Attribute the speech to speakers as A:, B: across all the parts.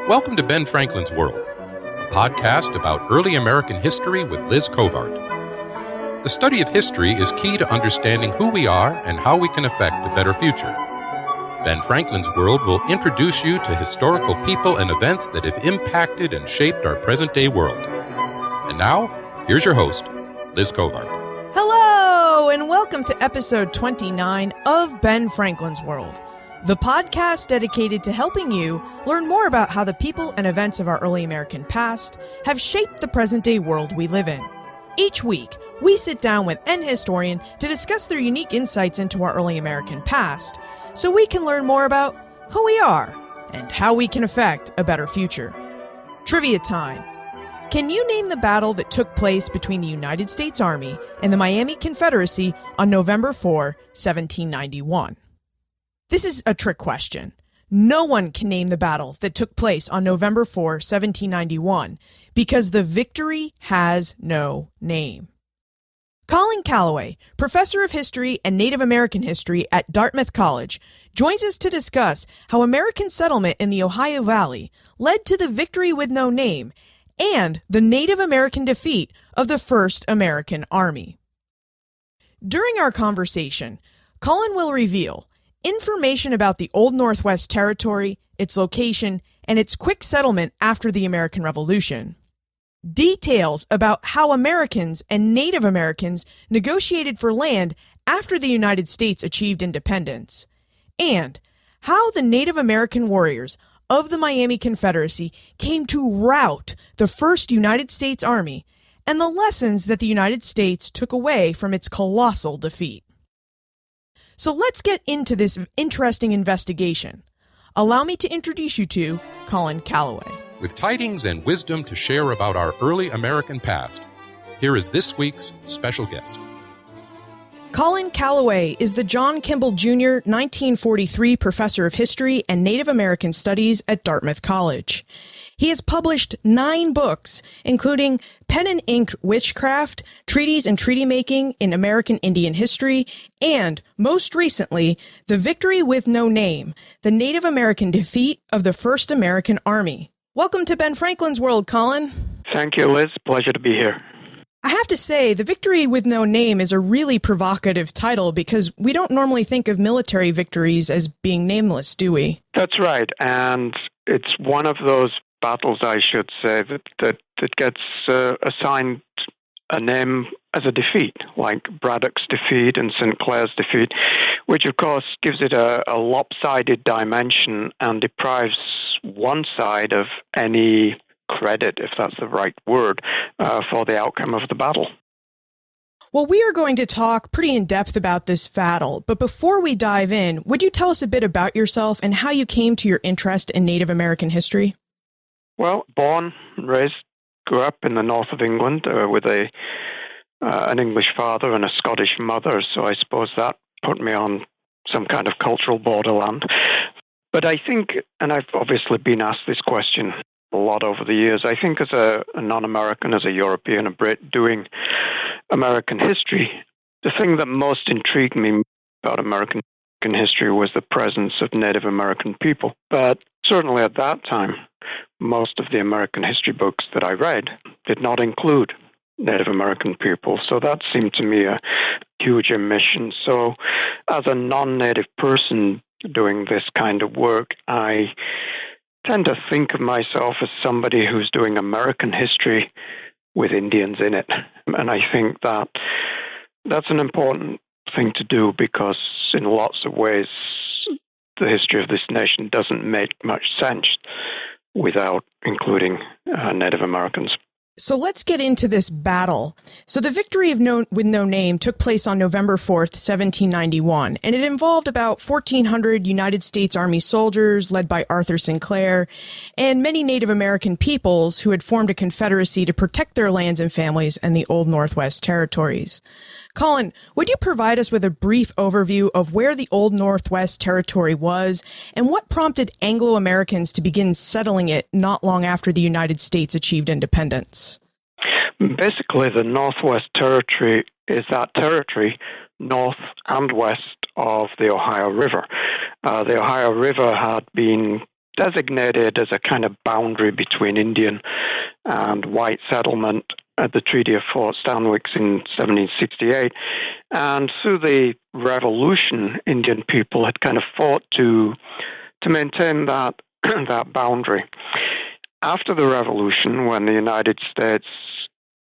A: Welcome to Ben Franklin's World, a podcast about early American history with Liz Covart. The study of history is key to understanding who we are and how we can affect a better future. Ben Franklin's World will introduce you to historical people and events that have impacted and shaped our present-day world. And now, here's your host, Liz Covart.
B: Hello, and welcome to episode 29 of Ben Franklin's World, the podcast dedicated to helping you learn more about how the people and events of our early American past have shaped the present-day world we live in. Each week, we sit down with an historian to discuss their unique insights into our early American past, so we can learn more about who we are and how we can affect a better future. Trivia time. Can you name the battle that took place between the United States Army and the Miami Confederacy on November 4, 1791? This is a trick question. No one can name the battle that took place on November 4, 1791, because the victory has no name. Colin Calloway, professor of history and Native American history at Dartmouth College, joins us to discuss how American settlement in the Ohio Valley led to the victory with no name and the Native American defeat of the First American Army. During our conversation, Colin will reveal information about the Old Northwest Territory, its location, and its quick settlement after the American Revolution. Details about how Americans and Native Americans negotiated for land after the United States achieved independence. And how the Native American warriors of the Miami Confederacy came to rout the First United States Army and the lessons that the United States took away from its colossal defeat. So let's get into this interesting investigation. Allow me to introduce you to Colin Calloway.
A: With tidings and wisdom to share about our early American past, here is this week's special guest.
B: Colin Calloway is the John Kimball Jr. 1943 Professor of History and Native American Studies at Dartmouth College. He has published 9 books, including Pen and Ink Witchcraft, Treaties and Treaty Making in American Indian History, and, most recently, The Victory with No Name, the Native American Defeat of the First American Army. Welcome to Ben Franklin's World, Colin.
C: Thank you, Liz. Pleasure to be here.
B: I have to say, The Victory with No Name is a really provocative title because we don't normally think of military victories as being nameless, do we?
C: That's right, and it's one of those battles, I should say, that gets assigned a name as a defeat, like Braddock's defeat and Sinclair's defeat, which of course gives it a lopsided dimension and deprives one side of any credit, if that's the right word, for the outcome of the battle.
B: Well, we are going to talk pretty in depth about this battle, but before we dive in, would you tell us a bit about yourself and how you came to your interest in Native American history?
C: Well, born and raised, grew up in the north of England with an English father and a Scottish mother, so I suppose that put me on some kind of cultural borderland. But I think, and I've obviously been asked this question a lot over the years, I think as a non-American, as a European, a Brit, doing American history, the thing that most intrigued me about American history was the presence of Native American people. But certainly at that time, most of the American history books that I read did not include Native American people. So that seemed to me a huge omission. So as a non-Native person doing this kind of work, I tend to think of myself as somebody who's doing American history with Indians in it. And I think that that's an important thing to do because in lots of ways, the history of this nation doesn't make much sense without including Native Americans.
B: So let's get into this battle. So the Victory with No Name took place on November 4th, 1791, and it involved about 1,400 United States Army soldiers led by Arthur Sinclair and many Native American peoples who had formed a confederacy to protect their lands and families and the Old Northwest Territories. Colin, would you provide us with a brief overview of where the Old Northwest Territory was and what prompted Anglo-Americans to begin settling it not long after the United States achieved independence?
C: Basically, the Northwest Territory is that territory north and west of the Ohio River. The Ohio River had been designated as a kind of boundary between Indian and white settlement at the Treaty of Fort Stanwix in 1768. And through the Revolution, Indian people had kind of fought to maintain that, that boundary. After the Revolution, when the United States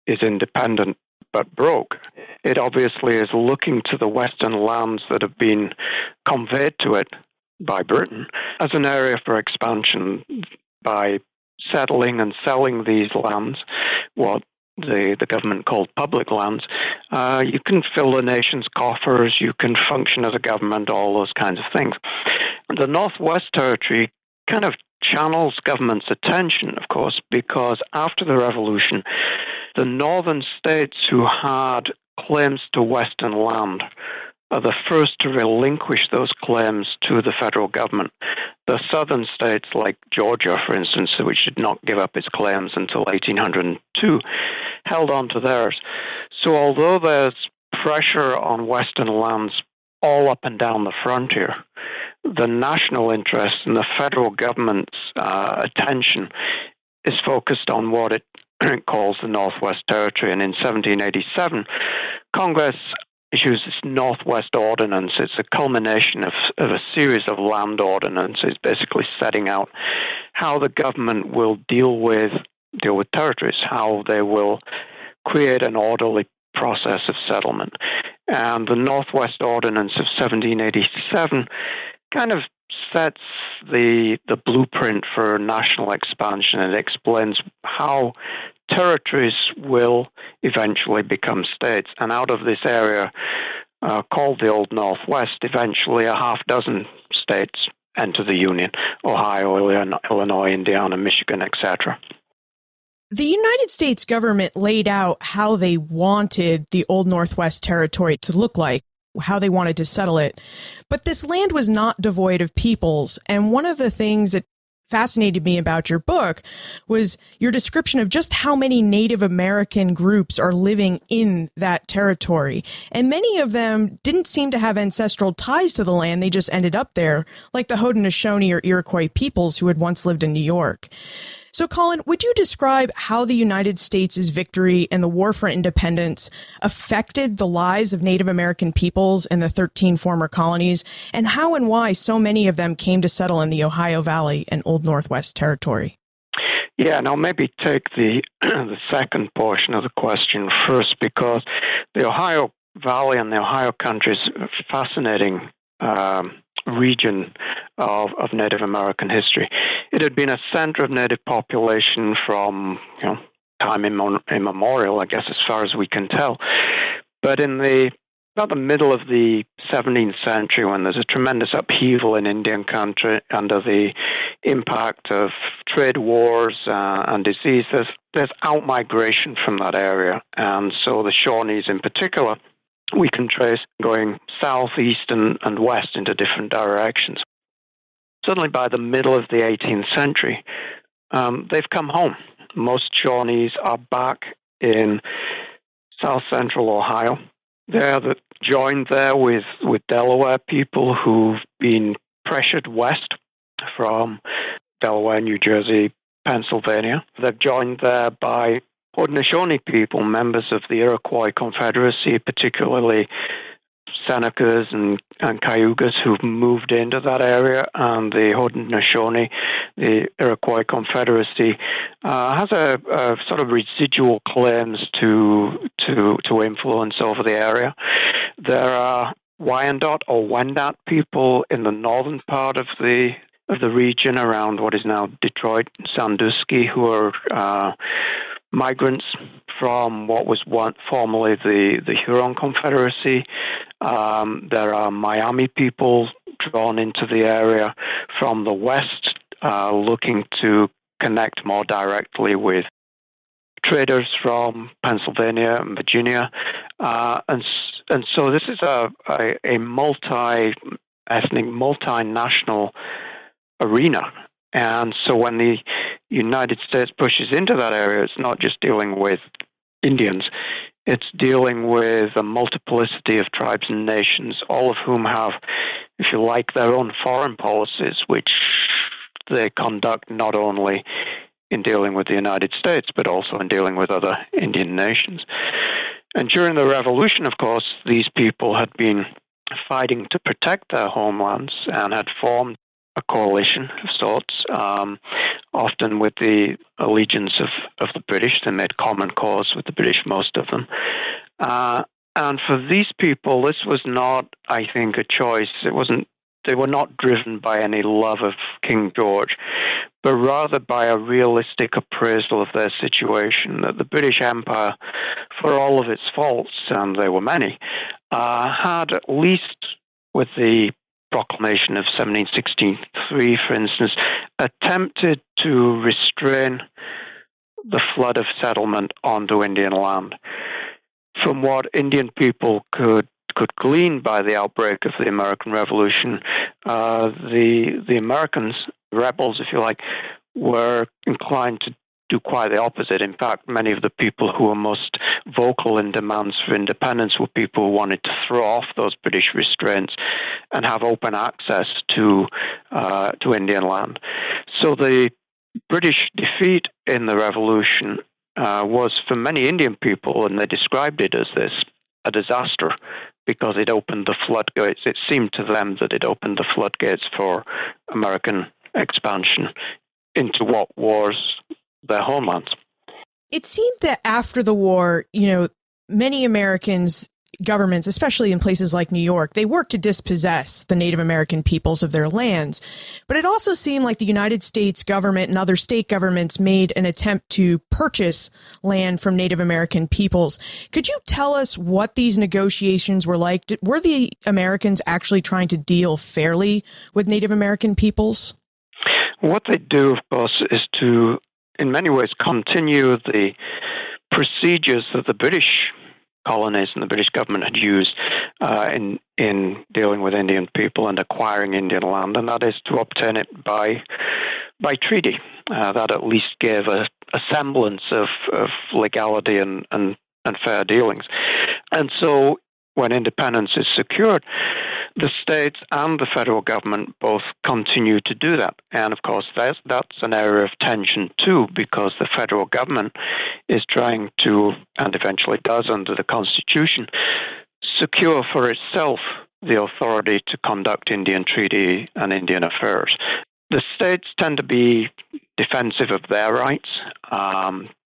C: is independent but broke, it obviously is looking to the western lands that have been conveyed to it by Britain as an area for expansion by settling and selling these lands, what the government called public lands. You can fill the nation's coffers, you can function as a government, all those kinds of things. The Northwest Territory kind of channels government's attention, of course, because after the Revolution, the northern states who had claims to western land are the first to relinquish those claims to the federal government. The southern states, like Georgia, for instance, which did not give up its claims until 1802, held on to theirs. So although there's pressure on western lands all up and down the frontier, the national interest and the federal government's attention is focused on what it calls the Northwest Territory. And in 1787, Congress issues this Northwest Ordinance. It's a culmination of a series of land ordinances, basically setting out how the government will deal with territories, how they will create an orderly process of settlement. And the Northwest Ordinance of 1787 kind of sets the blueprint for national expansion. It explains how territories will eventually become states. And out of this area called the Old Northwest, eventually a half dozen states enter the Union: Ohio, Illinois, Indiana, Michigan, etc.
B: The United States government laid out how they wanted the Old Northwest Territory to look like, how they wanted to settle it. But this land was not devoid of peoples. And one of the things that fascinated me about your book was your description of just how many Native American groups are living in that territory. And many of them didn't seem to have ancestral ties to the land. They just ended up there, like the Haudenosaunee or Iroquois peoples who had once lived in New York. So, Colin, would you describe how the United States' victory and the War for Independence affected the lives of Native American peoples in the 13 former colonies, and how and why so many of them came to settle in the Ohio Valley and Old Northwest Territory?
C: Yeah, and I'll maybe take the second portion of the question first, because the Ohio Valley and the Ohio Country is a fascinating region of Native American history. It had been a center of Native population from time immemorial, I guess, as far as we can tell. But in about the middle of the 17th century, when there's a tremendous upheaval in Indian country under the impact of trade wars and disease, there's outmigration from that area. And so the Shawnees in particular, we can trace going south, east, and west into different directions. Certainly by the middle of the 18th century, they've come home. Most Shawnees are back in south central Ohio. They're joined there with Delaware people who've been pressured west from Delaware, New Jersey, Pennsylvania. They're joined there by Haudenosaunee people, members of the Iroquois Confederacy, particularly Senecas and Cayugas who've moved into that area, and the Haudenosaunee, the Iroquois Confederacy, has a sort of residual claims to influence over the area. There are Wyandot or Wendat people in the northern part of the region around what is now Detroit, Sandusky, who are migrants from what was formerly the Huron Confederacy. There are Miami people drawn into the area from the west, looking to connect more directly with traders from Pennsylvania and Virginia. And so this is a multi-ethnic, multinational arena. And so when the United States pushes into that area, it's not just dealing with Indians, it's dealing with a multiplicity of tribes and nations, all of whom have, if you like, their own foreign policies, which they conduct not only in dealing with the United States, but also in dealing with other Indian nations. And during the Revolution, of course, these people had been fighting to protect their homelands and had formed a coalition of sorts, often with the allegiance of the British. They made common cause with the British, most of them. And for these people, this was not, I think, a choice. They were not driven by any love of King George, but rather by a realistic appraisal of their situation, that the British Empire, for all of its faults, and there were many, had, at least with the proclamation of 1763, for instance, attempted to restrain the flood of settlement onto Indian land. From what Indian people could glean by the outbreak of the American Revolution, the Americans, rebels, if you like, were inclined to do quite the opposite. In fact, many of the people who were most vocal in demands for independence were people who wanted to throw off those British restraints and have open access to Indian land. So the British defeat in the Revolution was, for many Indian people, and they described it as this, a disaster, because it opened the floodgates. It seemed to them that it opened the floodgates for American expansion into what was their homelands.
B: It seemed that after the war, many Americans, governments, especially in places like New York, they worked to dispossess the Native American peoples of their lands. But it also seemed like the United States government and other state governments made an attempt to purchase land from Native American peoples. Could you tell us what these negotiations were like? Were the Americans actually trying to deal fairly with Native American peoples?
C: What they do, of course, is to, in many ways, continue the procedures that the British colonies and the British government had used in dealing with Indian people and acquiring Indian land, and that is to obtain it by treaty. That at least gave a semblance of legality and fair dealings. And so when independence is secured, the states and the federal government both continue to do that. And of course, that's an area of tension too, because the federal government is trying to, and eventually does under the Constitution, secure for itself the authority to conduct Indian treaty and Indian affairs. The states tend to be defensive of their rights,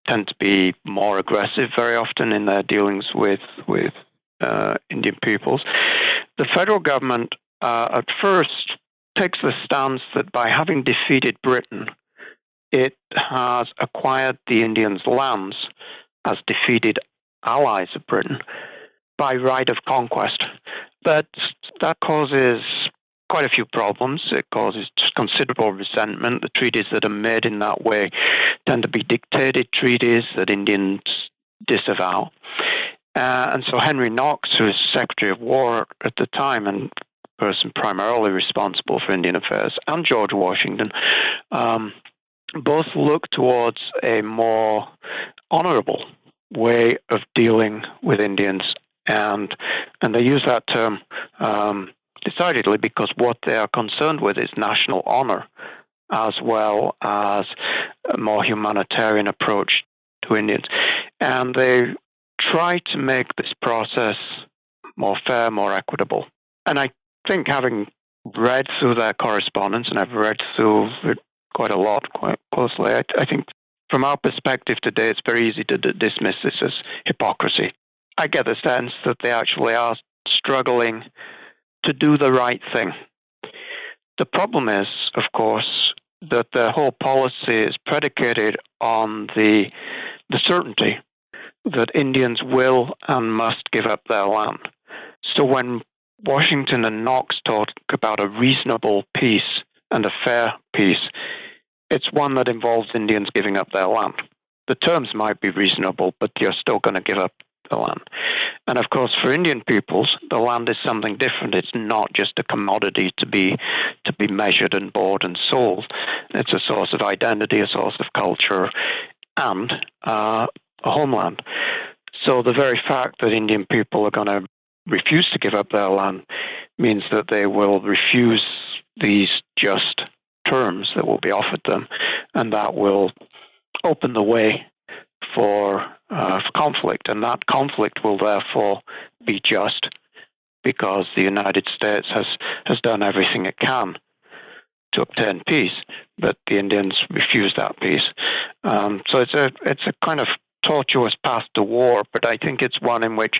C: tend to be more aggressive very often in their dealings with Indian peoples. The federal government at first takes the stance that by having defeated Britain, it has acquired the Indians' lands as defeated allies of Britain by right of conquest. But that causes quite a few problems. It causes considerable resentment. The treaties that are made in that way tend to be dictated treaties that Indians disavow. And so Henry Knox, who was Secretary of War at the time and person primarily responsible for Indian affairs, and George Washington, both look towards a more honorable way of dealing with Indians. And they use that term decidedly because what they are concerned with is national honor as well as a more humanitarian approach to Indians. And they try to make this process more fair, more equitable. And I think, having read through their correspondence, and I've read through it quite a lot, quite closely, I think from our perspective today, it's very easy to dismiss this as hypocrisy. I get the sense that they actually are struggling to do the right thing. The problem is, of course, that their whole policy is predicated on the certainty that Indians will and must give up their land. So when Washington and Knox talk about a reasonable peace and a fair peace, it's one that involves Indians giving up their land. The terms might be reasonable, but you're still going to give up the land. And of course, for Indian peoples, the land is something different. It's not just a commodity to be measured and bought and sold. It's a source of identity, a source of culture, and a homeland. So the very fact that Indian people are going to refuse to give up their land means that they will refuse these just terms that will be offered them, and that will open the way for conflict, and that conflict will therefore be just because the United States has done everything it can to obtain peace, but the Indians refuse that peace. So it's a kind of tortuous path to war, but I think it's one in which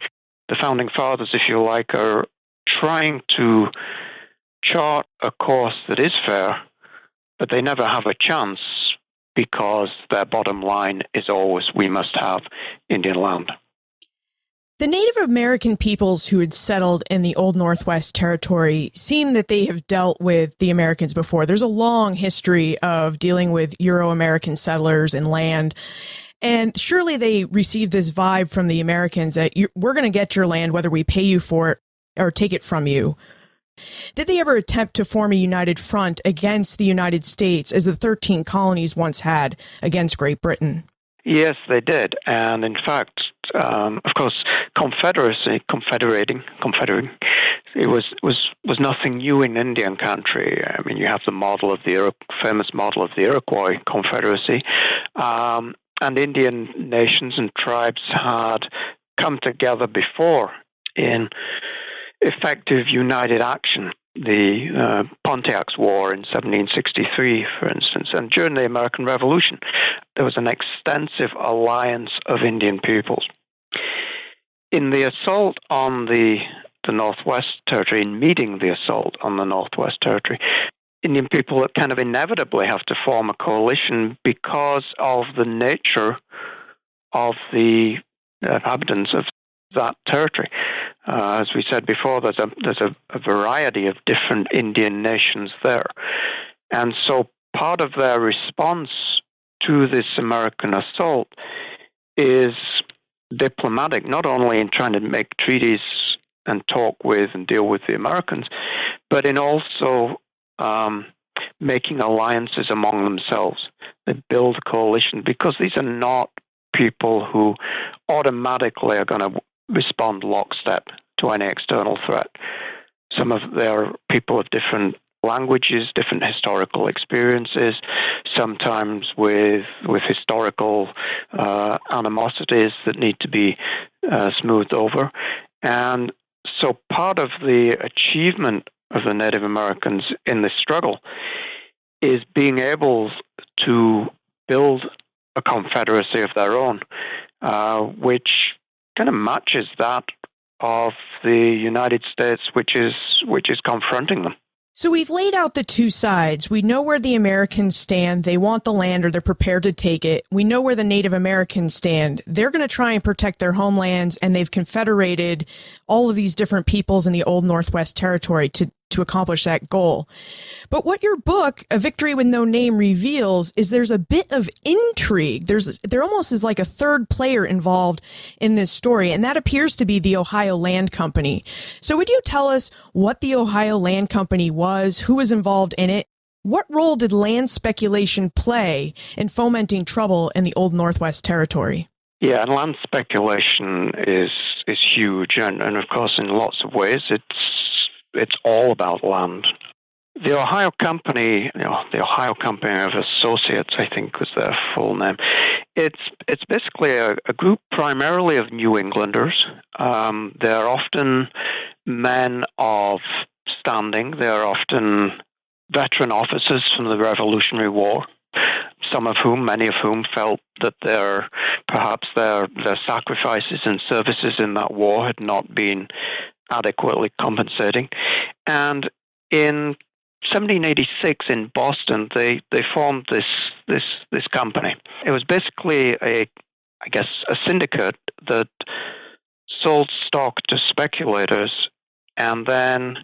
C: the founding fathers, if you like, are trying to chart a course that is fair, but they never have a chance because their bottom line is always, we must have Indian land.
B: The Native American peoples who had settled in the Old Northwest Territory seem that they have dealt with the Americans before. There's a long history of dealing with Euro-American settlers and land. And surely they received this vibe from the Americans that we're going to get your land whether we pay you for it or take it from you. Did they ever attempt to form a united front against the United States as the 13 colonies once had against Great Britain?
C: Yes, they did. And in fact, of course, confederating, it was nothing new in Indian country. I mean, you have the model of famous model of the Iroquois Confederacy, and Indian nations and tribes had come together before in effective united action. The Pontiac's War in 1763, for instance, and during the American Revolution, there was an extensive alliance of Indian peoples. In the assault on the Northwest Territory, in meeting the assault on the Northwest Territory, Indian people kind of inevitably have to form a coalition because of the nature of the inhabitants of that territory. As we said before, there's a variety of different Indian nations there. And so part of their response to this American assault is diplomatic, not only in trying to make treaties and talk with and deal with the Americans, but in also making alliances among themselves. They build coalitions because these are not people who automatically are going to respond lockstep to any external threat. Some of their people of different languages, different historical experiences, sometimes with historical animosities that need to be smoothed over. And so part of the achievement of the Native Americans in this struggle is being able to build a confederacy of their own, which kind of matches that of the United States, which is confronting them.
B: So we've laid out the two sides. We know where the Americans stand. They want the land or they're prepared to take it. We know where the Native Americans stand. They're going to try and protect their homelands, and they've confederated all of these different peoples in the Old Northwest Territory to accomplish that goal. But what your book, A Victory with No Name, reveals is there's a bit of intrigue. There almost is like a third player involved in this story, and that appears to be the Ohio Land Company. So would you tell us what the Ohio Land Company was, who was involved in it? What role did land speculation play in fomenting trouble in the Old Northwest Territory?
C: Yeah, and land speculation is huge, and of course in lots of ways it's all about land. The Ohio Company, the Ohio Company of Associates, I think was their full name. It's basically a group primarily of New Englanders. They're often men of standing. They're often veteran officers from the Revolutionary War. Many of whom felt that their sacrifices and services in that war had not been adequately compensating. And in 1786 in Boston, they formed this company. It was basically a syndicate that sold stock to speculators and then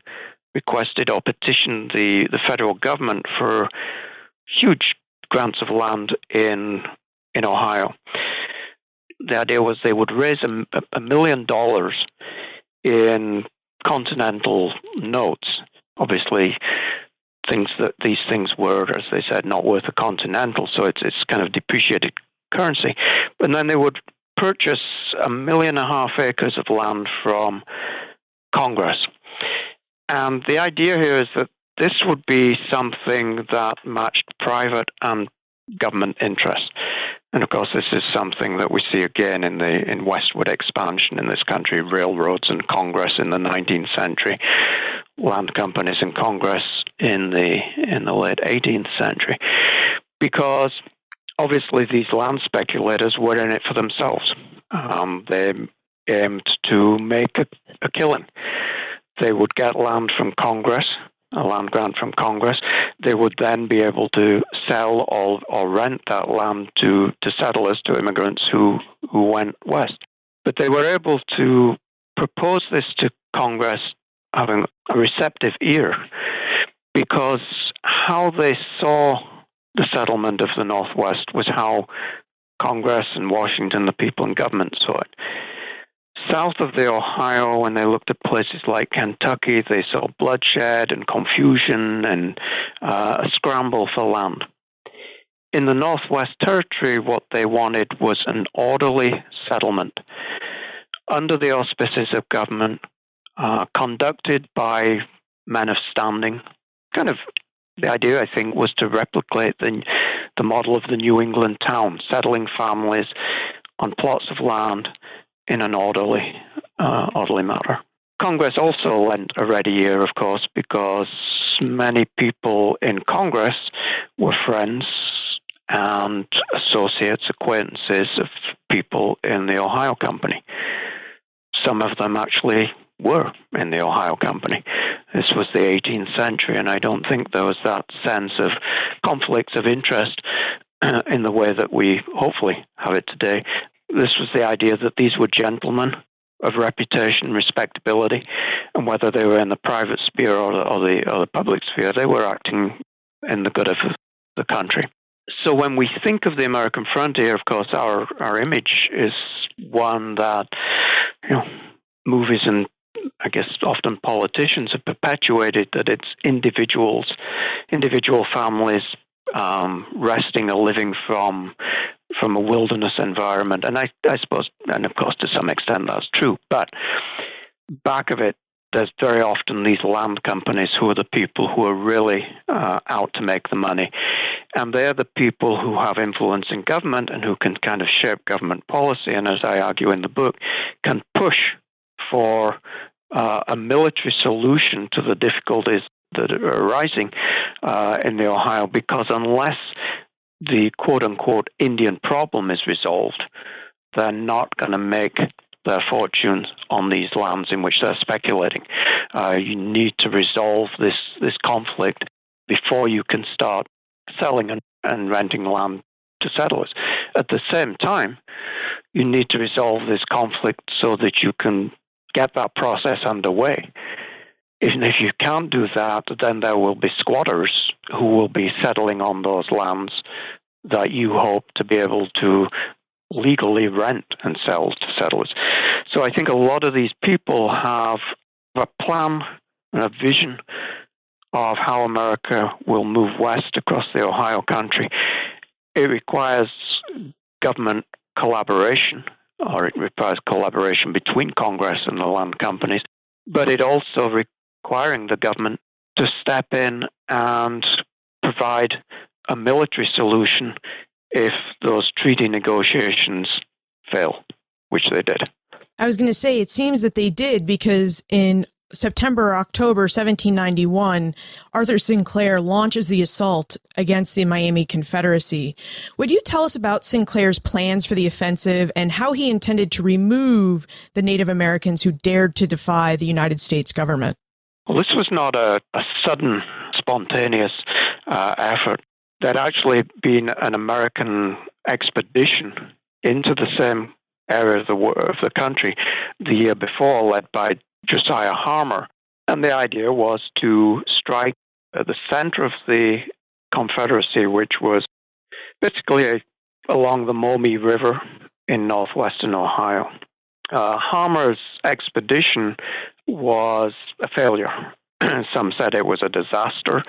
C: requested or petitioned the federal government for huge grants of land in Ohio. The idea was they would raise $1 million in continental notes. Obviously, these things were, as they said, not worth a continental, so it's kind of depreciated currency. And then they would purchase 1.5 million acres of land from Congress. And the idea here is that this would be something that matched private and government interests. And of course, this is something that we see again in westward expansion in this country, railroads and Congress in the 19th century, land companies and Congress in the late 18th century, because obviously these land speculators were in it for themselves. They aimed to make a killing. They would get land from Congress, a land grant from Congress. They would then be able to sell or rent that land to settlers, to immigrants who went west. But they were able to propose this to Congress having a receptive ear, because how they saw the settlement of the Northwest was how Congress and Washington, the people in government, saw it. South of the Ohio, when they looked at places like Kentucky, they saw bloodshed and confusion and a scramble for land. In the Northwest Territory, what they wanted was an orderly settlement under the auspices of government, conducted by men of standing. Kind of the idea, I think, was to replicate the model of the New England town, settling families on plots of land in an orderly manner. Congress also lent a ready ear, of course, because many people in Congress were friends and associates, acquaintances of people in the Ohio Company. Some of them actually were in the Ohio Company. This was the 18th century, and I don't think there was that sense of conflicts of interest in the way that we hopefully have it today. This was the idea that these were gentlemen of reputation, respectability, and whether they were in the private sphere or the public sphere, they were acting in the good of the country. So when we think of the American frontier, of course, our image is one that, movies and I guess often politicians have perpetuated, that it's individual families wresting a living from a wilderness environment. And I suppose, and of course to some extent that's true, but back of it, there's very often these land companies who are the people who are really out to make the money. And they're the people who have influence in government and who can kind of shape government policy. And as I argue in the book, can push for a military solution to the difficulties that are arising in the Ohio, because unless the quote-unquote Indian problem is resolved, they're not going to make their fortunes on these lands in which they're speculating. You need to resolve this conflict before you can start selling and renting land to settlers. At the same time, you need to resolve this conflict so that you can get that process underway. And if you can't do that, then there will be squatters who will be settling on those lands that you hope to be able to legally rent and sell to settlers. So I think a lot of these people have a plan and a vision of how America will move west across the Ohio country. It requires government collaboration, or it requires collaboration between Congress and the land companies, but it also requiring the government to step in and provide a military solution if those treaty negotiations fail, which they did.
B: I was going to say, it seems that they did, because in September or October 1791, Arthur Sinclair launches the assault against the Miami Confederacy. Would you tell us about Sinclair's plans for the offensive and how he intended to remove the Native Americans who dared to defy the United States government?
C: Well, this was not a sudden, spontaneous effort. There'd actually been an American expedition into the same area of the country the year before, led by Josiah Harmer. And the idea was to strike at the center of the Confederacy, which was basically along the Maumee River in northwestern Ohio. Harmer's expedition was a failure. Some said it was a disaster.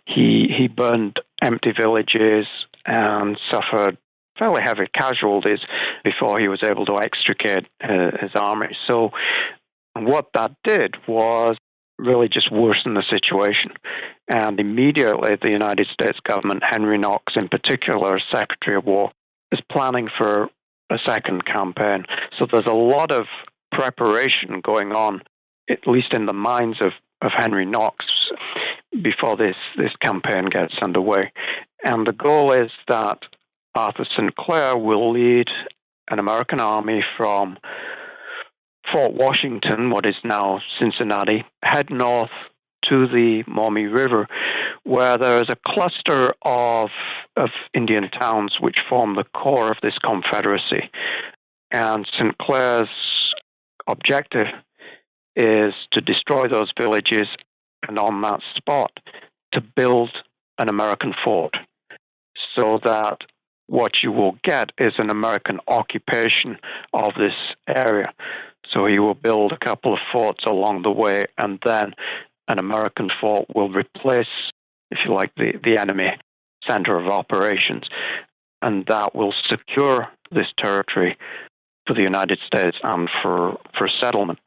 C: He burned empty villages and suffered fairly heavy casualties before he was able to extricate his army. So what that did was really just worsen the situation. And immediately, the United States government, Henry Knox in particular, Secretary of War, is planning for a second campaign. So there's a lot of preparation going on, at least in the minds of Henry Knox, before this campaign gets underway. And the goal is that Arthur Sinclair will lead an American army from Fort Washington, what is now Cincinnati, head north to the Maumee River, where there is a cluster of Indian towns which form the core of this Confederacy. And Sinclair's objective is to destroy those villages and on that spot to build an American fort, so that what you will get is an American occupation of this area. So he will build a couple of forts along the way, and then an American fort will replace, if you like, the enemy center of operations. And that will secure this territory for the United States and for settlement.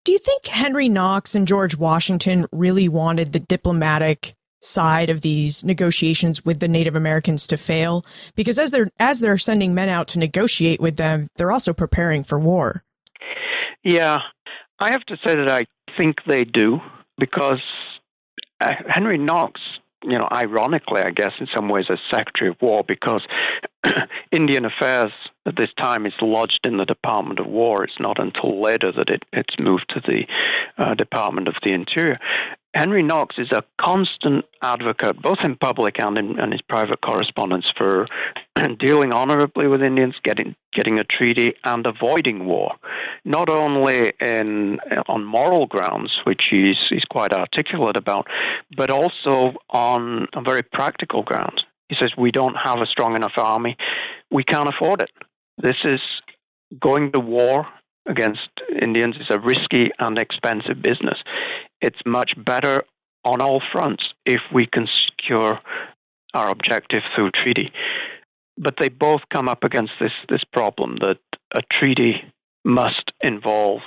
B: Do you think Henry Knox and George Washington really wanted the diplomatic side of these negotiations with the Native Americans to fail? Because as they're sending men out to negotiate with them, they're also preparing for war.
C: Yeah, I have to say that I think they do, because Henry Knox, ironically, I guess, in some ways, as Secretary of War, because Indian Affairs at this time is lodged in the Department of War. It's not until later that it's moved to the Department of the Interior. Henry Knox is a constant advocate, both in public and in his private correspondence, for dealing honorably with Indians, getting a treaty, and avoiding war. Not only on moral grounds, which he's quite articulate about, but also on very practical grounds. He says, we don't have a strong enough army. We can't afford it. This is going to war against Indians is a risky and expensive business. It's much better on all fronts if we can secure our objective through treaty. But they both come up against this problem that a treaty must involve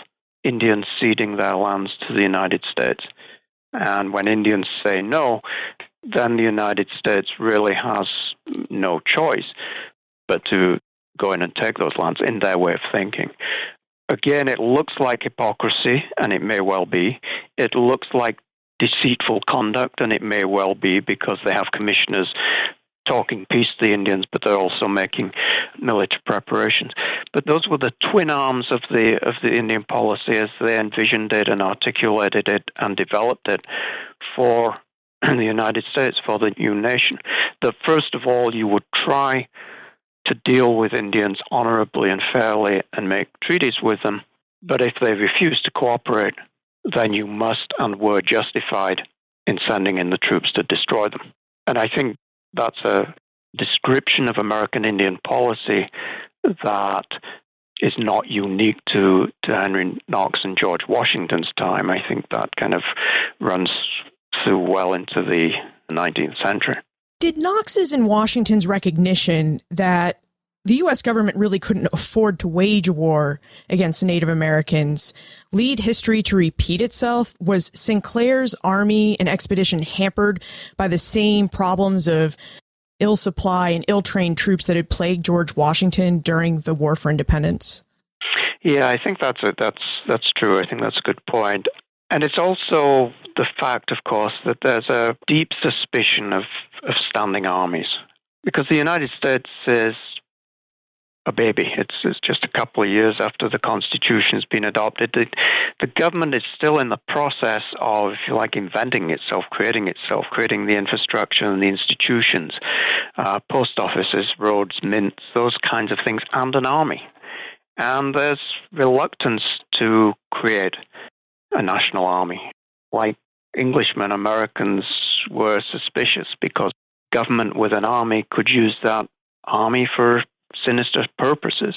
C: Indians ceding their lands to the United States. And when Indians say no, then the United States really has no choice but to go in and take those lands in their way of thinking. Again, it looks like hypocrisy, and it may well be. It looks like deceitful conduct, and it may well be, because they have commissioners talking peace to the Indians, but they're also making military preparations. But those were the twin arms of the Indian policy as they envisioned it and articulated it and developed it for the United States, for the new nation. That first of all, you would try to deal with Indians honorably and fairly and make treaties with them. But if they refuse to cooperate, then you must and were justified in sending in the troops to destroy them. And I think that's a description of American Indian policy that is not unique to Henry Knox and George Washington's time. I think that kind of runs through well into the 19th century.
B: Did Knox's and Washington's recognition that the U.S. government really couldn't afford to wage a war against the Native Americans lead history to repeat itself? Was Sinclair's army and expedition hampered by the same problems of ill supply and ill-trained troops that had plagued George Washington during the War for Independence?
C: Yeah, I think that's true. I think that's a good point. And it's also the fact, of course, that there's a deep suspicion of standing armies, because the United States is a baby. It's just a couple of years after the Constitution's been adopted. The government is still in the process of, if you like, inventing itself, creating the infrastructure and the institutions, post offices, roads, mints, those kinds of things, and an army. And there's reluctance to create a national army. Like Englishmen, Americans were suspicious because government with an army could use that army for sinister purposes.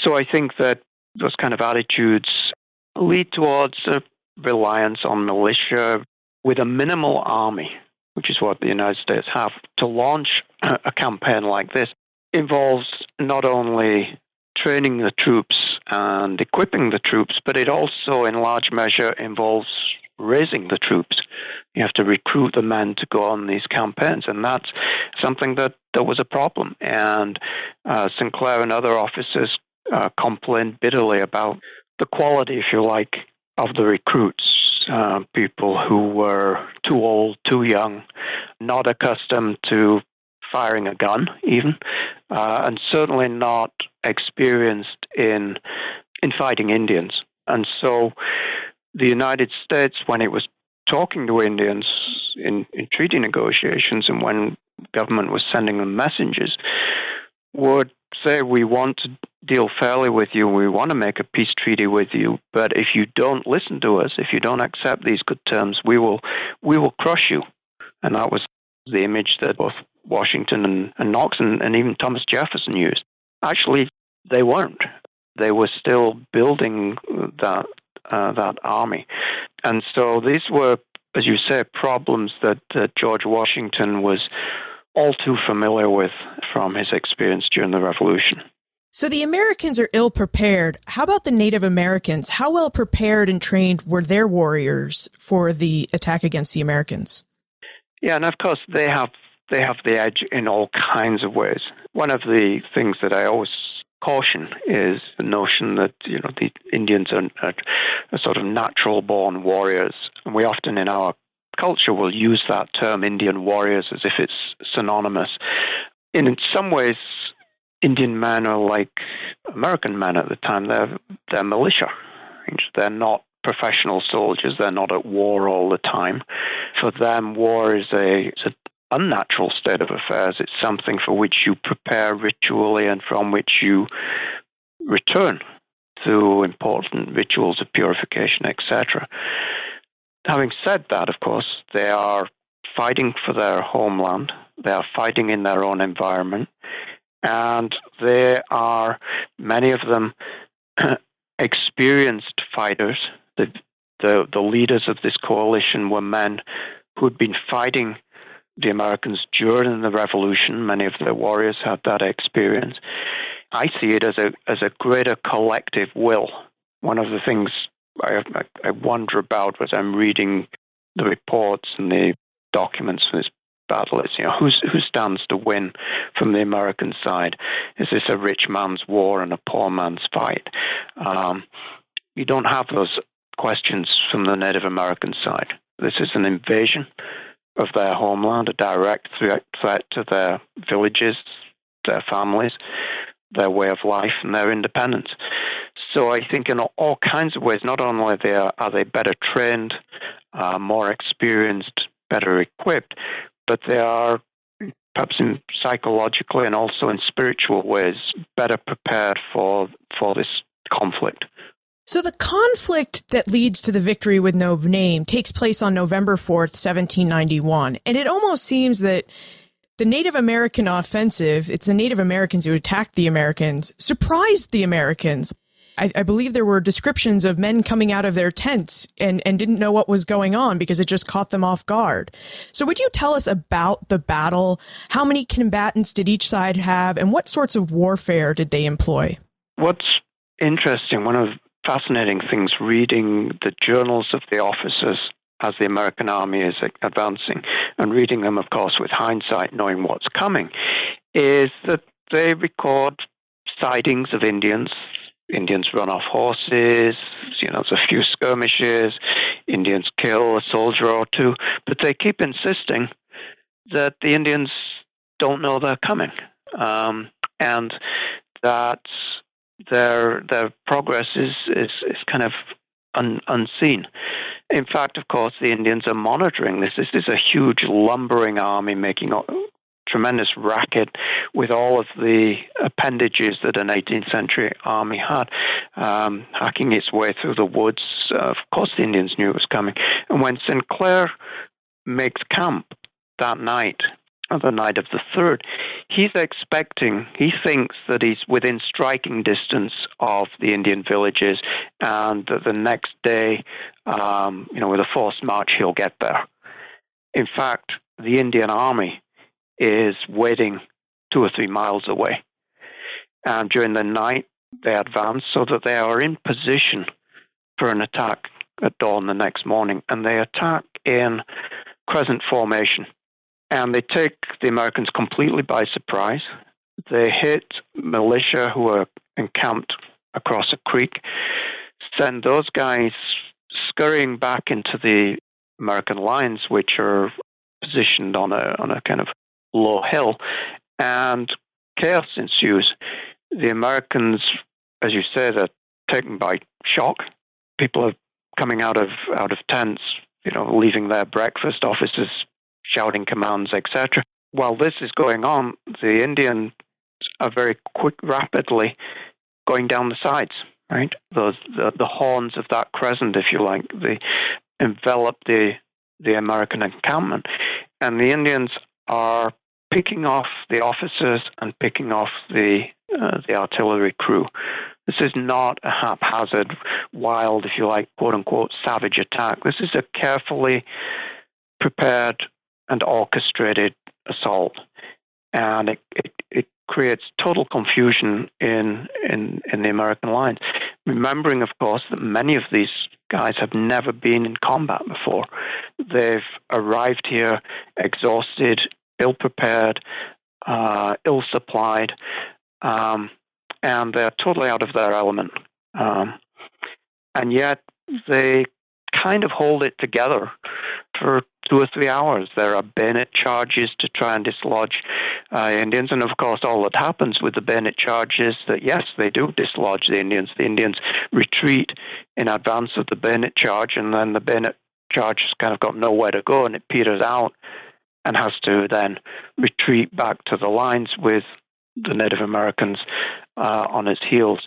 C: So I think that those kind of attitudes lead towards a reliance on militia with a minimal army, which is what the United States have. To launch a campaign like this involves not only training the troops and equipping the troops, but it also in large measure involves raising the troops. You have to recruit the men to go on these campaigns, and that's something that was a problem. And Sinclair and other officers complained bitterly about the quality, if you like, of the recruits. People who were too old, too young, not accustomed to firing a gun even, and certainly not experienced in fighting Indians. And so the United States, when it was talking to Indians in treaty negotiations and when government was sending them messengers, would say, we want to deal fairly with you, we want to make a peace treaty with you, but if you don't listen to us, if you don't accept these good terms, we will crush you. And that was the image that both Washington and Knox and even Thomas Jefferson used. Actually, they weren't. They were still building that army. And so these were, as you say, problems that George Washington was all too familiar with from his experience during the Revolution.
B: So the Americans are ill-prepared. How about the Native Americans? How well prepared and trained were their warriors for the attack against the Americans? Yeah,
C: and of course they have the edge in all kinds of ways. One of the things that I always caution is the notion that the Indians are sort of natural-born warriors, and we often in our culture will use that term Indian warriors as if it's synonymous. And in some ways, Indian men are like American men at the time. They're militia. They're not professional soldiers. They're not at war all the time. For them, war is an unnatural state of affairs. It's something for which you prepare ritually and from which you return through important rituals of purification, etc. Having said that, of course, they are fighting for their homeland. They are fighting in their own environment. And they are, many of them, experienced fighters. The leaders of this coalition were men who had been fighting the Americans during the Revolution. Many of the warriors had that experience. I see it as a greater collective will. One of the things I wonder about as I'm reading the reports and the documents from this battle is, who stands to win from the American side? Is this a rich man's war and a poor man's fight? You don't have those questions from the Native American side. This is an invasion of their homeland, a direct threat to their villages, their families, their way of life, and their independence. So I think in all kinds of ways, not only are they better trained, more experienced, better equipped, but they are, perhaps psychologically and also in spiritual ways, better prepared for this conflict.
B: So the conflict that leads to the victory with no name takes place on November 4th, 1791. And it almost seems that the Native American offensive, it's the Native Americans who attacked the Americans, surprised the Americans. I believe there were descriptions of men coming out of their tents and didn't know what was going on because it just caught them off guard. So would you tell us about the battle? How many combatants did each side have, and what sorts of warfare did they employ?
C: What's interesting, one of the fascinating things reading the journals of the officers as the American army is advancing, and reading them, of course, with hindsight, knowing what's coming, is that they record sightings of Indians. Indians run off horses, there's a few skirmishes, Indians kill a soldier or two, but they keep insisting that the Indians don't know they're coming, and that their progress is kind of unseen. In fact, of course, the Indians are monitoring this. This is a huge lumbering army making a tremendous racket with all of the appendages that an 18th century army had, hacking its way through the woods. Of course, the Indians knew it was coming. And when Sinclair makes camp that night, the night of the 3rd, he thinks that he's within striking distance of the Indian villages, and that the next day, with a forced march, he'll get there. In fact, the Indian army is waiting 2 or 3 miles away. And during the night, they advance so that they are in position for an attack at dawn the next morning, and they attack in crescent formation. And they take the Americans completely by surprise. They hit militia who are encamped across a creek, send those guys scurrying back into the American lines, which are positioned on a kind of low hill, and chaos ensues. The Americans, as you say, they're taken by shock. People are coming out of tents, leaving their breakfast, officers shouting commands, etc. While this is going on, the Indians are very rapidly going down the sides, right? The horns of that crescent, if you like, they envelop the American encampment. And the Indians are picking off the officers and picking off the artillery crew. This is not a haphazard, wild, if you like, quote-unquote, savage attack. This is a carefully prepared and orchestrated assault. And it creates total confusion in the American lines. Remembering, of course, that many of these guys have never been in combat before. They've arrived here exhausted, ill-prepared, ill-supplied, and they're totally out of their element. And yet they kind of hold it together for 2 or 3 hours. There are bayonet charges to try and dislodge Indians. And, of course, all that happens with the bayonet charges that, yes, they do dislodge the Indians. The Indians retreat in advance of the bayonet charge, and then the bayonet charge has kind of got nowhere to go, and it peters out and has to then retreat back to the lines with the Native Americans on its heels.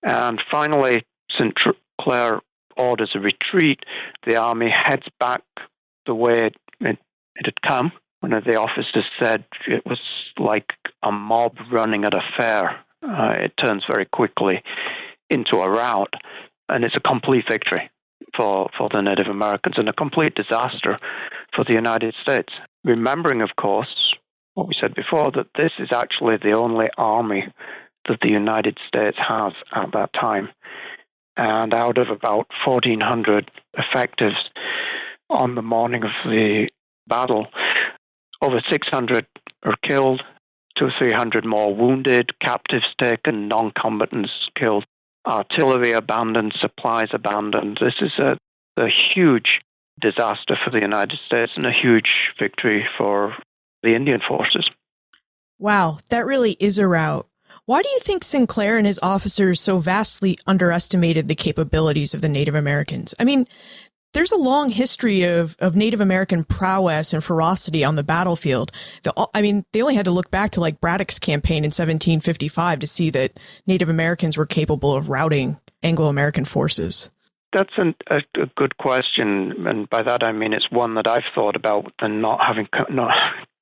C: And finally, Sinclair orders a retreat. The army heads back the way it had come. One of the officers said it was like a mob running at a fair. It turns very quickly into a rout, and it's a complete victory for the Native Americans and a complete disaster for the United States. Remembering, of course, what we said before, that this is actually the only army that the United States has at that time. And out of about 1,400 effectives on the morning of the battle, over 600 are killed, 200 or 300 more wounded, captives taken, non-combatants killed, artillery abandoned, supplies abandoned. This is a huge disaster for the United States and a huge victory for the Indian forces.
B: Wow, that really is a rout. Why do you think Sinclair and his officers so vastly underestimated the capabilities of the Native Americans? I mean, there's a long history of Native American prowess and ferocity on the battlefield. They only had to look back to like Braddock's campaign in 1755 to see that Native Americans were capable of routing Anglo-American forces.
C: That's a good question, and by that I mean it's one that I've thought about and not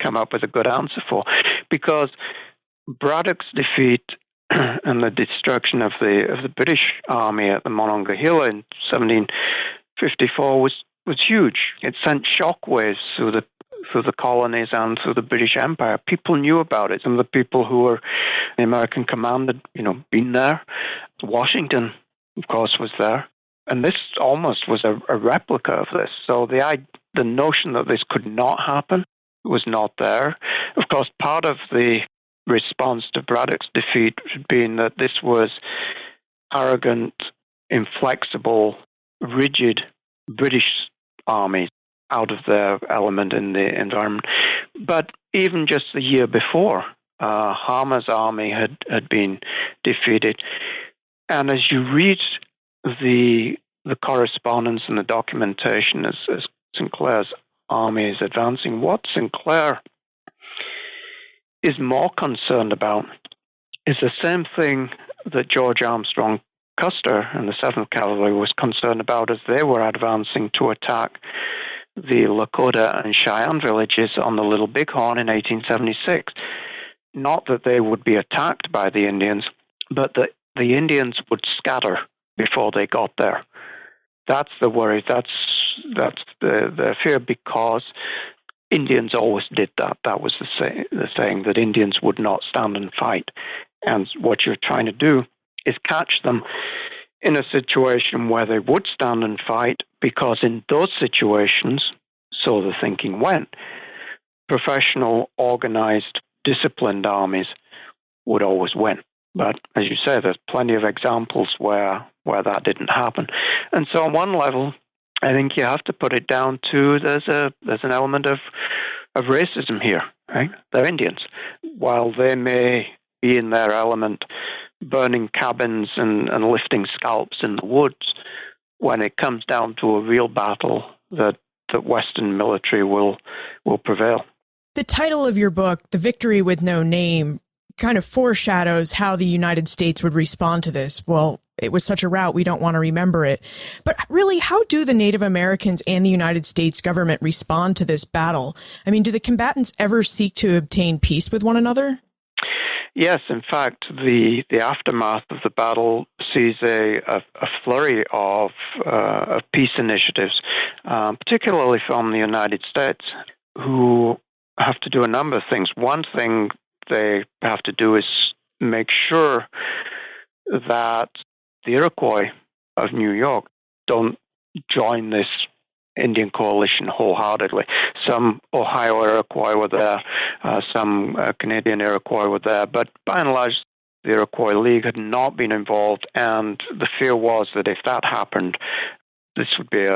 C: come up with a good answer for, because Braddock's defeat and the destruction of the British army at the Monongahela in 1754 was huge. It sent shockwaves through the colonies and through the British Empire. People knew about it. Some of the people who were the American command had, been there. Washington, of course, was there. And this almost was a replica of this. So the notion that this could not happen was not there. Of course, part of the response to Braddock's defeat had been that this was arrogant, inflexible, rigid British armies out of their element in the environment. But even just the year before, Harmer's army had been defeated. And as you read the correspondence and the documentation as Sinclair's army is advancing, what Sinclair is more concerned about is the same thing that George Armstrong Custer and the 7th Cavalry was concerned about as they were advancing to attack the Lakota and Cheyenne villages on the Little Bighorn in 1876. Not that they would be attacked by the Indians, but that the Indians would scatter before they got there. That's the worry. That's the fear, because Indians always did that. That was the saying, that Indians would not stand and fight. And what you're trying to do is catch them in a situation where they would stand and fight, because in those situations, so the thinking went, professional, organized, disciplined armies would always win. But as you say, there's plenty of examples where that didn't happen. And so on one level, I think you have to put it down to there's an element of racism here, right? They're Indians. While they may be in their element burning cabins and lifting scalps in the woods, when it comes down to a real battle, that Western military will prevail.
B: The title of your book, The Victory with No Name, kind of foreshadows how the United States would respond to this. Well, it was such a rout, we don't want to remember it. But really, how do the Native Americans and the United States government respond to this battle? I mean, do the combatants ever seek to obtain peace with one another?
C: Yes, in fact, the aftermath of the battle sees a flurry of peace initiatives, particularly from the United States, who have to do a number of things. One thing they have to do is make sure that the Iroquois of New York don't join this Indian coalition wholeheartedly. Some Ohio Iroquois were there, some Canadian Iroquois were there, but by and large, the Iroquois League had not been involved, and the fear was that if that happened, this would be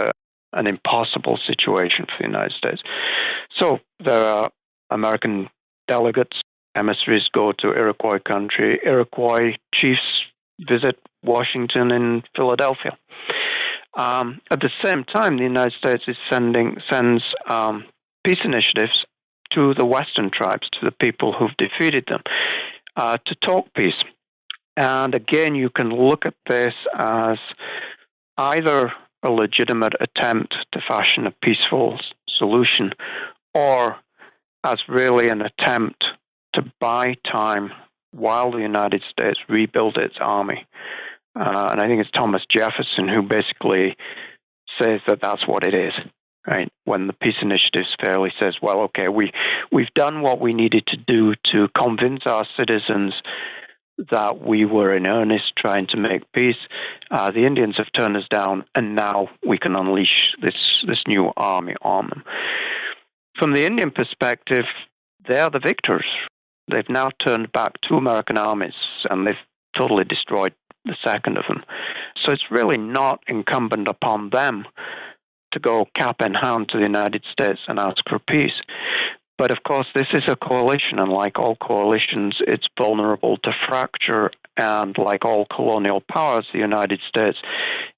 C: an impossible situation for the United States. So there are American delegates, emissaries go to Iroquois country. Iroquois chiefs visit Washington and Philadelphia. At the same time, the United States sends peace initiatives to the Western tribes, to the people who've defeated them, to talk peace. And again, you can look at this as either a legitimate attempt to fashion a peaceful solution, or as really an attempt to buy time while the United States rebuilt its army. And I think it's Thomas Jefferson who basically says that that's what it is, right? When the peace initiatives fairly says, well, okay, we've done what we needed to do to convince our citizens that we were in earnest trying to make peace. The Indians have turned us down, and now we can unleash this new army on them. From the Indian perspective, they are the victors. They've now turned back two American armies, and they've totally destroyed the second of them. So it's really not incumbent upon them to go cap in hand to the United States and ask for peace. But of course, this is a coalition, and like all coalitions, it's vulnerable to fracture. And like all colonial powers, the United States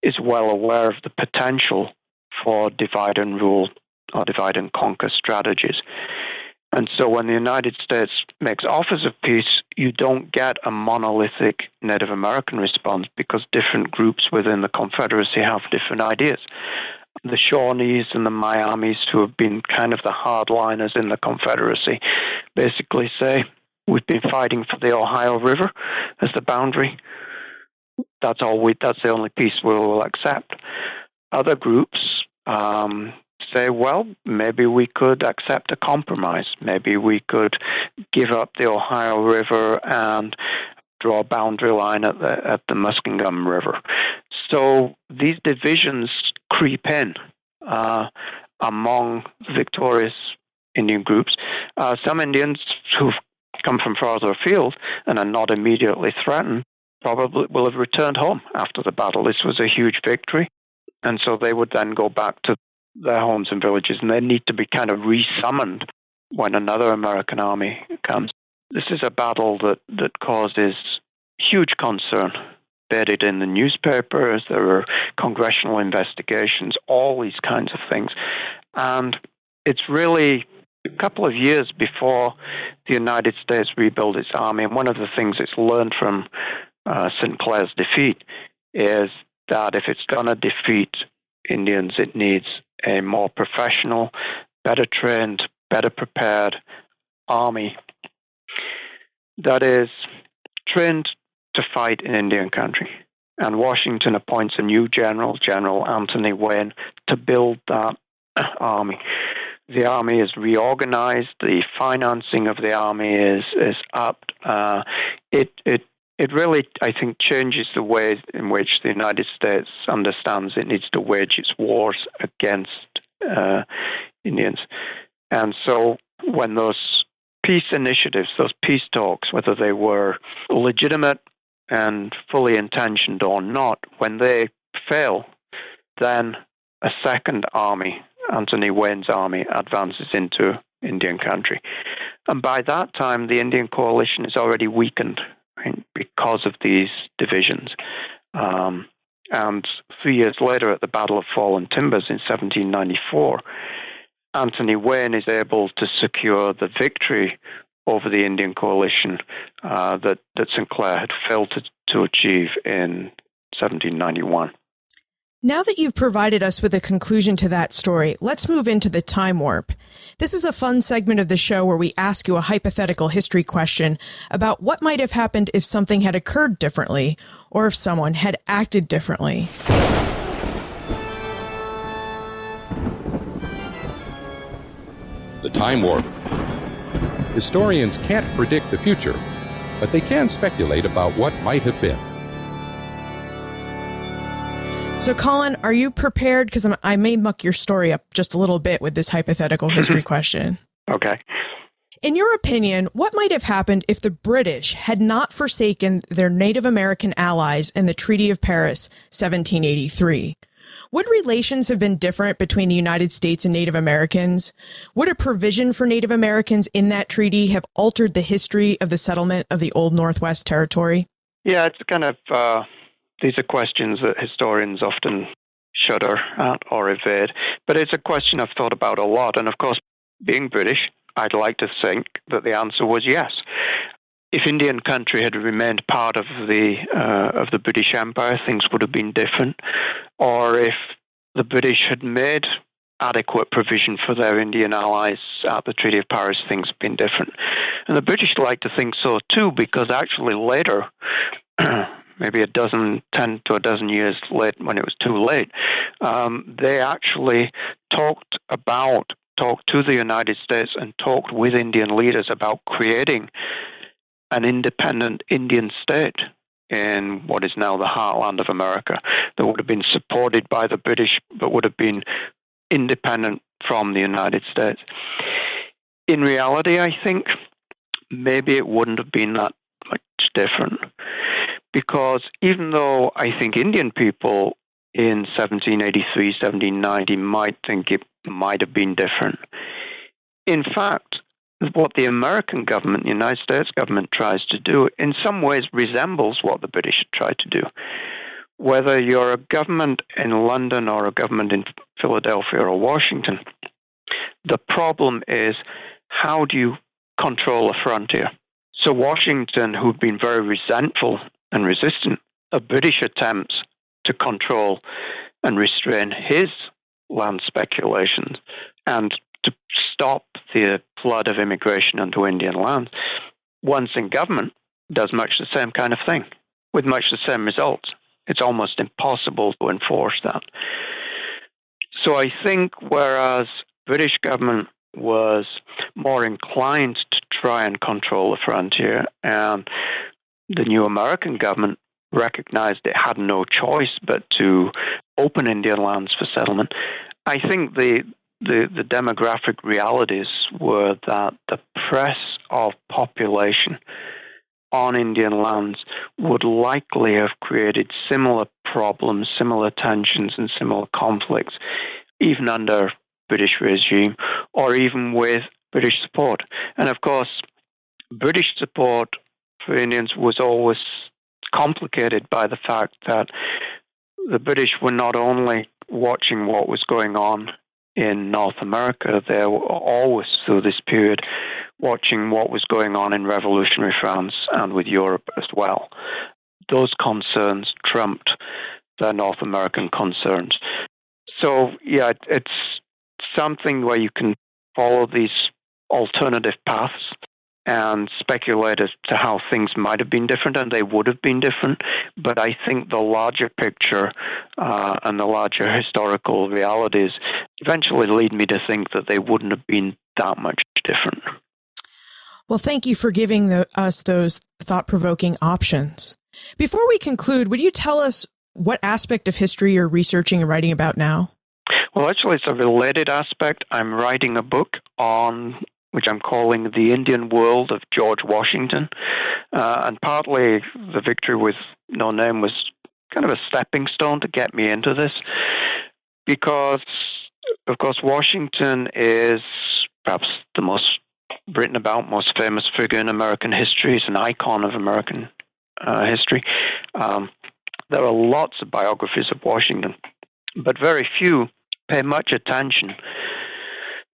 C: is well aware of the potential for divide and rule or divide and conquer strategies. And so when the United States makes offers of peace, you don't get a monolithic Native American response, because different groups within the Confederacy have different ideas. The Shawnees and the Miamis, who have been kind of the hardliners in the Confederacy, basically say, we've been fighting for the Ohio River as the boundary. That's the only peace we will accept. Other groups say, well, maybe we could accept a compromise. Maybe we could give up the Ohio River and draw a boundary line at the Muskingum River. So these divisions creep in among victorious Indian groups. Some Indians who've come from farther afield and are not immediately threatened probably will have returned home after the battle. This was a huge victory, and so they would then go back to their homes and villages, and they need to be kind of resummoned when another American army comes. This is a battle that causes huge concern. Embedded in the newspapers, there were congressional investigations, all these kinds of things. And it's really a couple of years before the United States rebuilt its army. And one of the things it's learned from Sinclair's defeat is that if it's going to defeat Indians, it needs a more professional, better trained, better prepared army that is trained to fight in Indian country. And Washington appoints a new general, General Anthony Wayne, to build that army. The army is reorganized. The financing of the army is upped. It it really, I think, changes the way in which the United States understands it needs to wage its wars against Indians. And so when those peace initiatives, those peace talks, whether they were legitimate and fully intentioned or not, when they fail, then a second army, Anthony Wayne's army, advances into Indian country. And by that time, the Indian coalition is already weakened, right, because of these divisions. And 3 years later, at the Battle of Fallen Timbers in 1794, Anthony Wayne is able to secure the victory over the Indian coalition that Sinclair had failed to achieve in 1791.
B: Now that you've provided us with a conclusion to that story, let's move into the time warp. This is a fun segment of the show where we ask you a hypothetical history question about what might have happened if something had occurred differently, or if someone had acted differently.
A: The time warp. Historians can't predict the future, but they can speculate about what might have been.
B: So, Colin, are you prepared? Because I may muck your story up just a little bit with this hypothetical history question.
C: Okay.
B: In your opinion, what might have happened if the British had not forsaken their Native American allies in the Treaty of Paris, 1783? Would relations have been different between the United States and Native Americans? Would a provision for Native Americans in that treaty have altered the history of the settlement of the Old Northwest Territory?
C: Yeah, it's kind of... these are questions that historians often shudder at or evade. But it's a question I've thought about a lot. And of course, being British, I'd like to think that the answer was yes. If Indian country had remained part of the British Empire, things would have been different. Or if the British had made adequate provision for their Indian allies at the Treaty of Paris, things have been different. And the British like to think so too, because actually later, maybe 10 to a dozen years late, when it was too late, they actually talked to the United States and talked with Indian leaders about creating an independent Indian state in what is now the heartland of America that would have been supported by the British but would have been independent from the United States. In reality, I think maybe it wouldn't have been that much different, because even though I think Indian people in 1783, 1790 might think it might have been different, in fact, what the American government, the United States government, tries to do in some ways resembles what the British had tried to do. Whether you're a government in London or a government in Philadelphia or Washington, the problem is, how do you control a frontier? So Washington, who'd been very resentful and resistant of British attempts to control and restrain his land speculations and to stop the flood of immigration onto Indian land, once in government, does much the same kind of thing with much the same results. It's almost impossible to enforce that. So I think whereas British government was more inclined to try and control the frontier, and the new American government recognized it had no choice but to open Indian lands for settlement, I think the demographic realities were that the press of population on Indian lands would likely have created similar problems, similar tensions, and similar conflicts, even under British regime, or even with British support. And of course, British support for Indians was always complicated by the fact that the British were not only watching what was going on in North America, they were always, through this period, watching what was going on in revolutionary France and with Europe as well. Those concerns trumped the North American concerns. So, yeah, it's something where you can follow these alternative paths and speculate as to how things might have been different, and they would have been different. But I think the larger picture and the larger historical realities eventually lead me to think that they wouldn't have been that much different.
B: Well, thank you for giving us those thought-provoking options. Before we conclude, would you tell us what aspect of history you're researching and writing about now?
C: Well, actually, it's a related aspect. I'm writing a book on which I'm calling The Indian World of George Washington. And partly the victory with no name was kind of a stepping stone to get me into this, because, of course, Washington is perhaps the most written about, most famous figure in American history. He's an icon of American history. There are lots of biographies of Washington, but very few pay much attention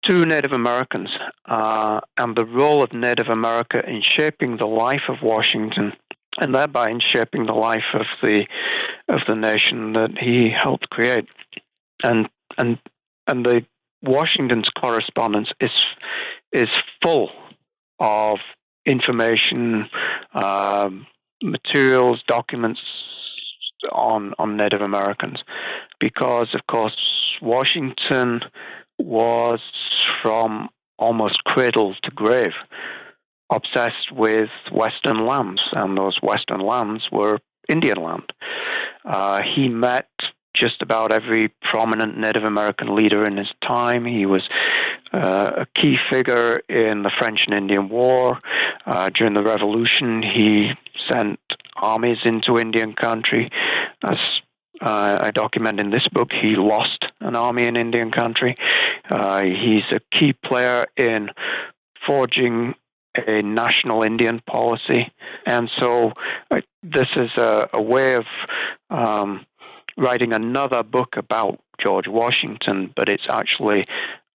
C: to Native Americans and the role of Native America in shaping the life of Washington, and thereby in shaping the life of the nation that he helped create. And the Washington's correspondence is full of information, materials, documents on Native Americans, because, of course, Washington was, from almost cradle to grave, obsessed with Western lands, and those Western lands were Indian land. He met just about every prominent Native American leader in his time. He was a key figure in the French and Indian War. During the Revolution, he sent armies into Indian country. As I document in this book, he lost an army in Indian country. He's a key player in forging a national Indian policy. And so this is a way of writing another book about George Washington, but it's actually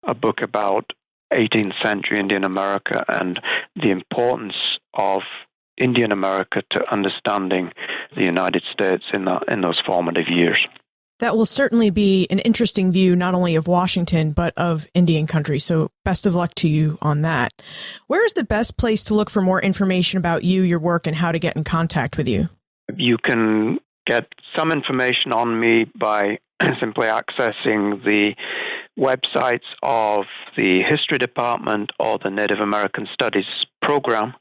C: a book about 18th century Indian America and the importance of Indian America to understanding the United States in those formative years.
B: That will certainly be an interesting view, not only of Washington, but of Indian country. So best of luck to you on that. Where is the best place to look for more information about you, your work, and how to get in contact with you?
C: You can get some information on me by simply accessing the websites of the History Department or the Native American Studies program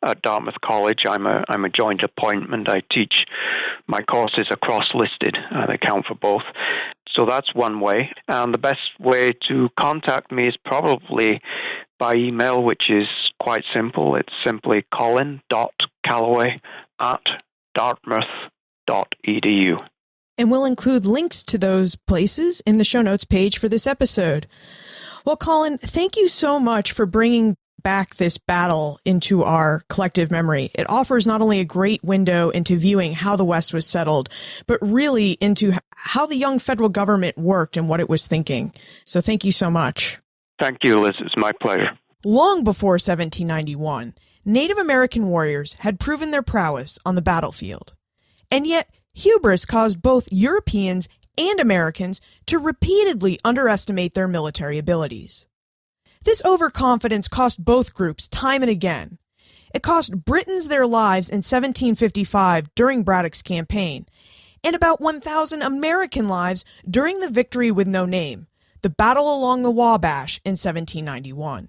C: at Dartmouth College. I'm a joint appointment. I teach my courses are cross-listed. They count for both. So that's one way. And the best way to contact me is probably by email, which is quite simple. It's simply colin.callaway@dartmouth.edu.
B: And we'll include links to those places in the show notes page for this episode. Well, Colin, thank you so much for bringing back this battle into our collective memory. It offers not only a great window into viewing how the West was settled, but really into how the young federal government worked and what it was thinking. So thank you so much.
C: Thank you, Liz. It's my pleasure.
B: Long before 1791, Native American warriors had proven their prowess on the battlefield. And yet, hubris caused both Europeans and Americans to repeatedly underestimate their military abilities. This overconfidence cost both groups time and again. It cost Britons their lives in 1755 during Braddock's campaign, and about 1,000 American lives during the victory with no name, the Battle along the Wabash in 1791.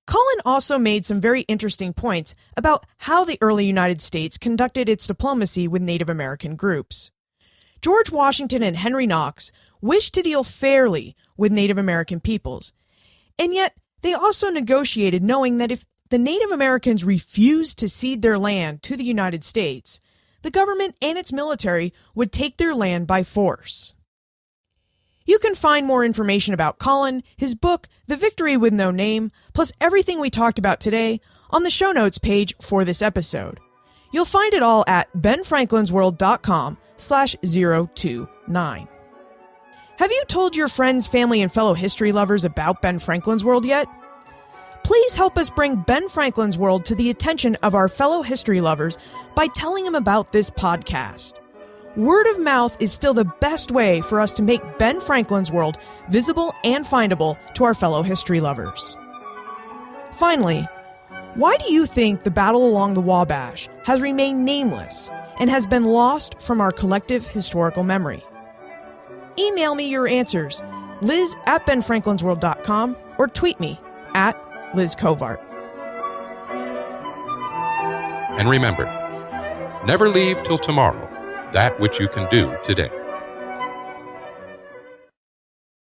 B: Colin also made some very interesting points about how the early United States conducted its diplomacy with Native American groups. George Washington and Henry Knox wished to deal fairly with Native American peoples, and yet they also negotiated knowing that if the Native Americans refused to cede their land to the United States, the government and its military would take their land by force. You can find more information about Colin, his book, The Victory with No Name, plus everything we talked about today on the show notes page for this episode. You'll find it all at benfranklinsworld.com/029. Have you told your friends, family, and fellow history lovers about Ben Franklin's World yet? Please help us bring Ben Franklin's World to the attention of our fellow history lovers by telling them about this podcast. Word of mouth is still the best way for us to make Ben Franklin's World visible and findable to our fellow history lovers. Finally, why do you think the battle along the Wabash has remained nameless and has been lost from our collective historical memory? Email me your answers, liz@benfranklinsworld.com, or tweet me @LizCovart.
A: And remember, never leave till tomorrow that which you can do today.